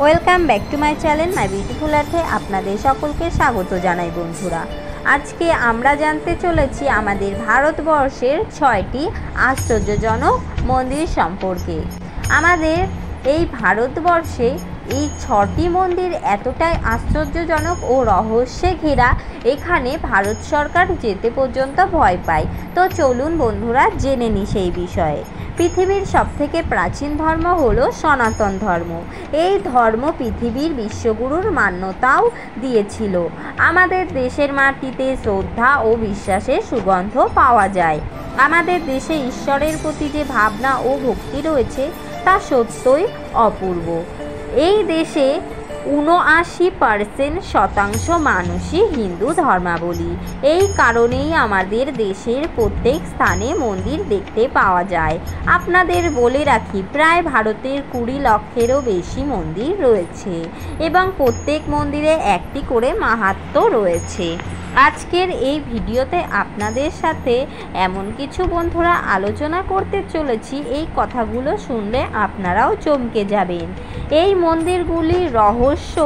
Welcome back to my channel my beautiful আর্থে আপনাদের সকলকে স্বাগত জানাই বন্ধুরা। আজকে আমরা জানতে চলেছি আমাদের ভারতবর্ষের 6টি আশ্চর্যজনক মন্দির সম্পর্কে। আমাদের এই ভারতবর্ষে এই 6টি মন্দির এতটাই আশ্চর্যজনক ও রহস্যে ঘেরা, এখানে ভারত সরকার যেতে পর্যন্ত ভয় পায়। তো চলুন বন্ধুরা জেনে নিই সেই বিষয়ে। পৃথিবীর সবথেকে প্রাচীন ধর্ম হলো সনাতন ধর্ম। এই ধর্ম পৃথিবীর বিশ্বগুরুর মান্যতাও দিয়েছিল। আমাদের দেশের মাটিতে শ্রদ্ধা ও বিশ্বাসের সুগন্ধ পাওয়া যায়। আমাদের দেশে ঈশ্বরের প্রতি যে ভাবনা ও ভক্তি রয়েছে তা সত্যই অপূর্ব। এই দেশে ৭৯% মানুষই হিন্দু ধর্মাবলম্বী। এই কারণেই আমাদের দেশের প্রত্যেক স্থানে মন্দির দেখতে পাওয়া যায়। আপনাদের বলে রাখি, প্রায় ভারতের 20 লক্ষেরও বেশি মন্দির রয়েছে এবং প্রত্যেক মন্দিরে একটি করে মাহাত্ম্য রয়েছে। আজকের এই ভিডিওতে আপনাদের সাথে এমন কিছু বন্ধুরা আলোচনা করতে চলেছি, এই কথাগুলো শুনলে আপনারাও চমকে যাবেন। এই মন্দিরগুলির রহস্য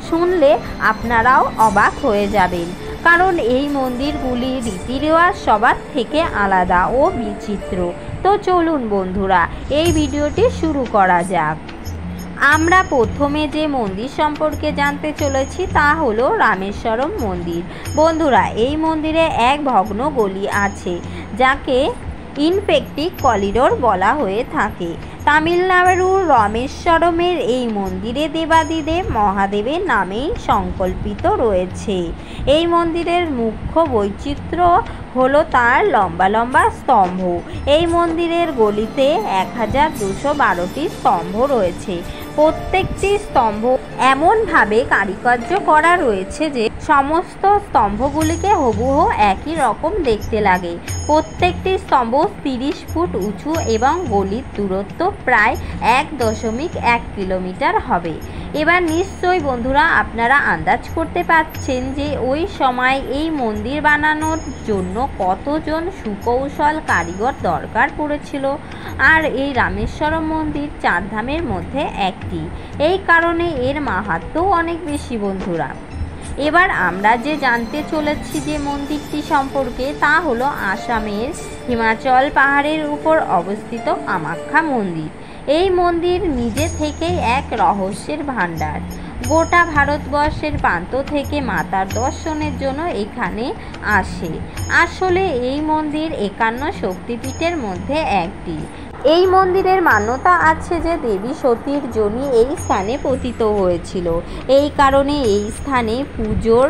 শুনলে আপনারাও অবাক হয়ে যাবেন, কারণ এই মন্দিরগুলির রীতি রেওয়াজ সবার থেকে আলাদা ও বিচিত্র। তো চলুন বন্ধুরা এই ভিডিওটি শুরু করা যাক। আমরা প্রথমে যে মন্দির সম্পর্কে জানতে চলেছি তা হলো রামেশ্বরম মন্দির। বন্ধুরা, এই মন্দিরে এক ভগ্ন গলি আছে যাকে ইনফেক্টিক করিডোর বলা হয়ে থাকে। তামিলনাড়ুর রামেশ্বরমের এই মন্দিরে দেবাদিদেব মহাদেবের নামেই সংকল্পিত রয়েছে। এই মন্দিরের মুখ্য বৈচিত্র্য হলো তার লম্বা লম্বা স্তম্ভ। এই মন্দিরের গলিতে 1212টি স্তম্ভ রয়েছে। প্রত্যেকটি স্তম্ভ এমনভাবে কারুকার্য করা রয়েছে যে সমস্ত স্তম্ভগুলিকে হুবহু একই রকম দেখতে লাগে। প্রত্যেকটি স্তম্ভ 30 ফুট উঁচু এবং গলির দূরত্ব প্রায় 1.1 কিলোমিটার হবে। এবার নিশ্চয়ই বন্ধুরা আপনারা আন্দাজ করতে পারছেন যে ওই সময় এই মন্দির বানানোর জন্য কতজন সুকৌশল কারিগর দরকার পড়েছিল। আর এই রামেশ্বরম মন্দির 4 ধামের মধ্যে একটি, এই কারণে এর মাহাত্ম্যও অনেক বেশি বন্ধুরা। এবার আমরা যে জানতে চলেছি যে মন্দিরটি সম্পর্কে তা হলো আসামের হিমাচল পাহাড়ের উপর অবস্থিত কামাখ্যা মন্দির। এই মন্দির নিজে থেকেই এক রহস্যের ভাণ্ডার। গোটা ভারতবর্ষের প্রান্ত থেকে মাতার দর্শনের জন্য এখানে আসে। আসলে এই মন্দির 51 শক্তিপীঠের মধ্যে একটি। এই মন্দিরের মান্যতা আছে যে দেবী সতীর যোনি এই স্থানে পতিত হয়েছিল। এই কারণে এই স্থানে পুজোর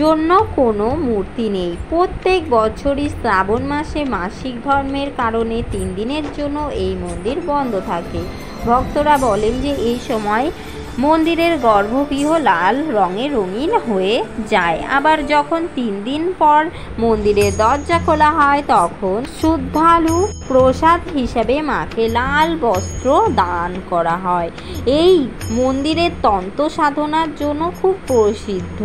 জন্য কোনো মূর্তি নেই। প্রত্যেক বছরই শ্রাবণ মাসে মাসিক ধর্মের কারণে 3 দিনের জন্য এই মন্দির বন্ধ থাকে। ভক্তরা বলেন যে এই সময় মন্দিরের গর্ভগৃহ লাল রঙে রঙিন হয়ে যায়। আবার যখন 3 দিন পর মন্দিরের দরজা খোলা হয় তখন শ্রদ্ধালু প্রসাদ হিসেবে মাকে লাল বস্ত্র দান করা হয়। এই মন্দিরের তন্ত্র সাধনার জন্য খুব প্রসিদ্ধ।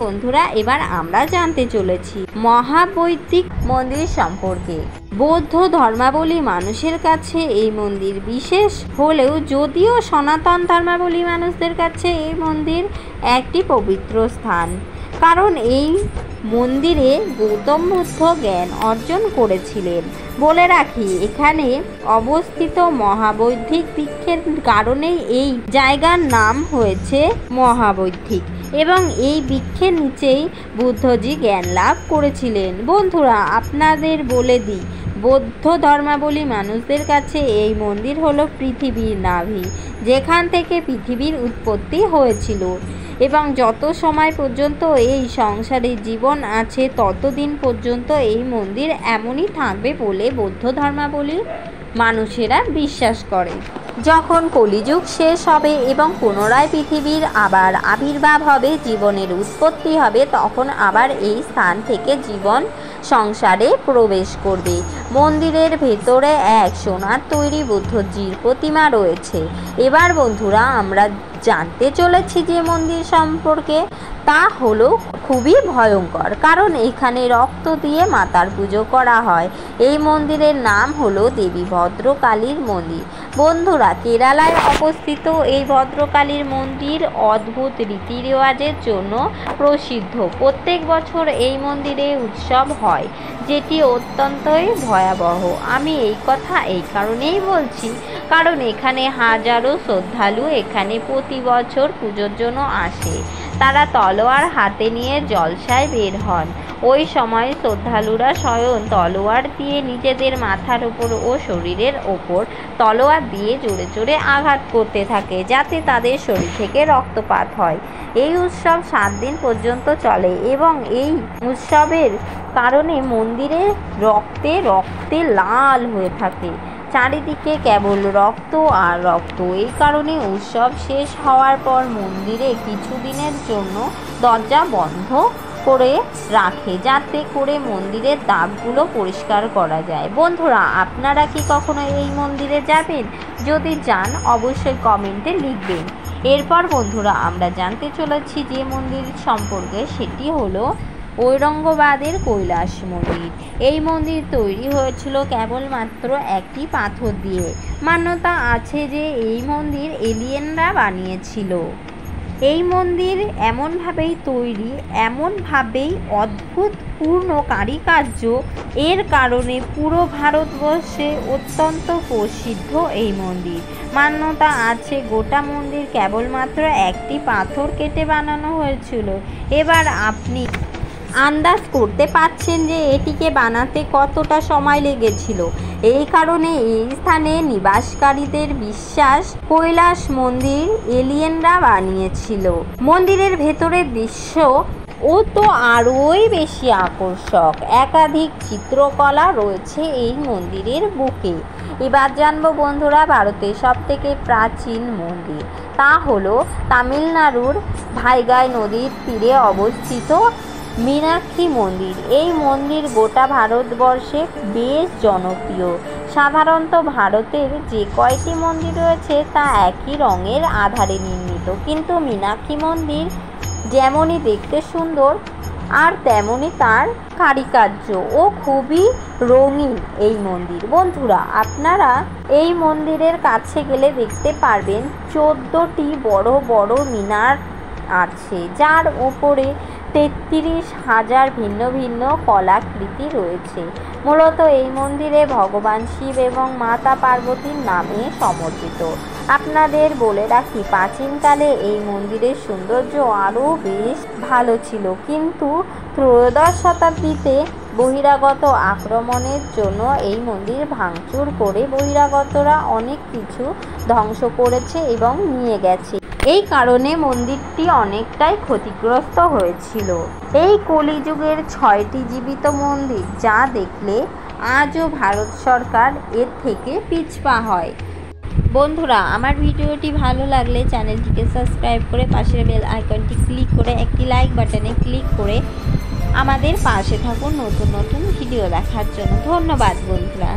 বন্ধুরা, এবার আমরা জানতে চলেছি মহাবৈদিক মন্দির সম্পর্কে। বৌদ্ধ ধর্মাবলম্বী মানুষের কাছে এই মন্দির বিশেষ হলেও যদিও সনাতন ধর্মাবলম্বী মানুষদের কাছে এই মন্দির একটি পবিত্র স্থান, কারণ এই মন্দিরে গৌতম বুদ্ধ জ্ঞান অর্জন করেছিলেন। বলে রাখি, এখানে অবস্থিত মহাবৈদিক বৃক্ষের কারণেই এই জায়গার নাম হয়েছে মহাবৈদিক এবং এই বৃক্ষের নিচেই বুদ্ধজি জ্ঞান লাভ করেছিলেন। বন্ধুরা, আপনাদের বলে দিই, বৌদ্ধ ধর্মাবলম্বী মানুষদের কাছে এই মন্দির হলো পৃথিবীর নাভি, যেখান থেকে পৃথিবীর উৎপত্তি হয়েছিল এবং যত সময় পর্যন্ত এই সংসারে জীবন আছে ততদিন পর্যন্ত এই মন্দির এমনই থাকবে বলে বৌদ্ধ ধর্মাবলম্বী মানুষেরা বিশ্বাস করে। যখন কলিযুগ শেষ হবে এবং পুনরায় পৃথিবীর আবার আবির্ভাব হবে, জীবনের উৎপত্তি হবে, তখন আবার এই স্থান থেকে জীবন সংসারে প্রবেশ করবে। মন্দিরের ভেতরে এক সোনার তৈরি বুদ্ধজির প্রতিমা রয়েছে। এবার বন্ধুরা আমরা জানতে চলেছি যে মন্দির সম্পর্কে, তা হলো খুবই ভয়ঙ্কর, কারণ এখানে রক্ত দিয়ে মাতার পুজো করা হয়। এই মন্দিরের নাম হলো দেবী ভদ্রকালীর মন্দির। বন্ধুরা, কেরালায় অবস্থিত এই ভদ্রকালীর মন্দির অদ্ভুত রীতি রেওয়াজের জন্য প্রসিদ্ধ। প্রত্যেক বছর এই মন্দিরে উৎসব হয়, যেটি অত্যন্তই ভয়াবহ। আমি এই কথা এই কারণেই বলছি, কারণ এখানে হাজারো শ্রদ্ধালু এখানে প্রতি বছর পুজোর জন্য আসে। তারা তলোয়ার হাতে নিয়ে জলসায় বের হন। ওই সময় শ্রদ্ধালুরা স্বয়ং তলোয়ার দিয়ে নিজেদের মাথার উপর ও শরীরের ওপর তলোয়ার দিয়ে জোরে জোরে আঘাত করতে থাকে, যাতে তাদের শরীর থেকে রক্তপাত হয়। এই উৎসব 7 দিন পর্যন্ত চলে এবং এই উৎসবের কারণে মন্দিরে রক্তে রক্তে লাল হয়ে থাকে। চারিদিকে কেবল রক্ত আর রক্ত। এই কারণে উৎসব শেষ হওয়ার পর মন্দিরে কিছুদিনের জন্য দরজা বন্ধ করে রাখে, যাতে করে মন্দিরের দাগগুলো পরিষ্কার করা যায়। বন্ধুরা, আপনারা কি কখনো এই মন্দিরে যাবেন? যদি যান অবশ্যই কমেন্টে লিখবেন। এরপর বন্ধুরা আমরা জানতে চলেছি যে মন্দির সম্পর্কে, সেটি হলো ঔরঙ্গাবাদের কৈলাস মন্দির। এই মন্দির তৈরি হয়েছিল কেবলমাত্র একটি পাথর দিয়ে। মান্যতা আছে যে এই মন্দির এলিয়েনরা বানিয়েছিল। এই মন্দির এমনভাবেই তৈরি, এমনভাবেই অদ্ভুতপূর্ণ কারুকার্য, এর কারণে পুরো ভারতবর্ষে অত্যন্ত প্রসিদ্ধ এই মন্দির। মান্যতা আছে গোটা মন্দির কেবলমাত্র একটি পাথর কেটে বানানো হয়েছিল। এবার আপনি আন্দাজ করতে পারছেন যে এটিকে বানাতে কতটা সময় লেগেছিল। এই কারণে এই স্থানে নিবাসকারীদের বিশ্বাস কৈলাস মন্দির এলিয়েনরা বানিয়েছিল। মন্দিরের ভেতরের দৃশ্য ও তো আরোই বেশি আকর্ষক। একাধিক চিত্রকলা রয়েছে এই মন্দিরের বুকে। এবার জানবো বন্ধুরা ভারতের সবথেকে প্রাচীন মন্দির, তা হলো তামিলনাড়ুর ভাইগাই নদীর তীরে অবস্থিত মীনাক্ষী মন্দির। এই মন্দির গোটা ভারতবর্ষে বেশ জনপ্রিয়। সাধারণত ভারতের যে কয়টি মন্দির রয়েছে তা একই রঙের আধারে নির্মিত, কিন্তু মীনাক্ষী মন্দির যেমনই দেখতে সুন্দর আর তেমনই তার কারুকার্য ও খুবই রঙিন এই মন্দির। বন্ধুরা, আপনারা এই মন্দিরের কাছে গেলে দেখতে পারবেন 14টি বড় বড় মিনার আছে, যার উপরে 33,000 ভিন্ন ভিন্ন কলাকৃতি রয়েছে। মূলত এই মন্দিরে ভগবান শিব এবং মাতা পার্বতীর নামে সমর্পিত। আপনাদের বলে রাখি, প্রাচীনকালে এই মন্দিরের সৌন্দর্য আরও বেশ ভালো ছিল, কিন্তু ত্রয়োদশ শতাব্দীতে বহিরাগত আক্রমণের জন্য এই মন্দির ভাঙচুর করে বহিরাগতরা অনেক কিছু ধ্বংস করেছে এবং নিয়ে গেছে। এই কারণে মন্দিরটি অনেকটাই ক্ষতিগ্রস্ত হয়েছিল। এই কলিযুগের 6টি জীবিত মন্দির, যা দেখলে আজও ভারত সরকার এর থেকে পিছপা হয়। বন্ধুরা, আমার ভিডিওটি ভালো লাগলে চ্যানেলটিকে সাবস্ক্রাইব করে পাশের বেল আইকনটি ক্লিক করে একটি লাইক বাটনে ক্লিক করে আমাদের পাশে থাকুন নতুন নতুন ভিডিও দেখার জন্য। ধন্যবাদ বন্ধুরা।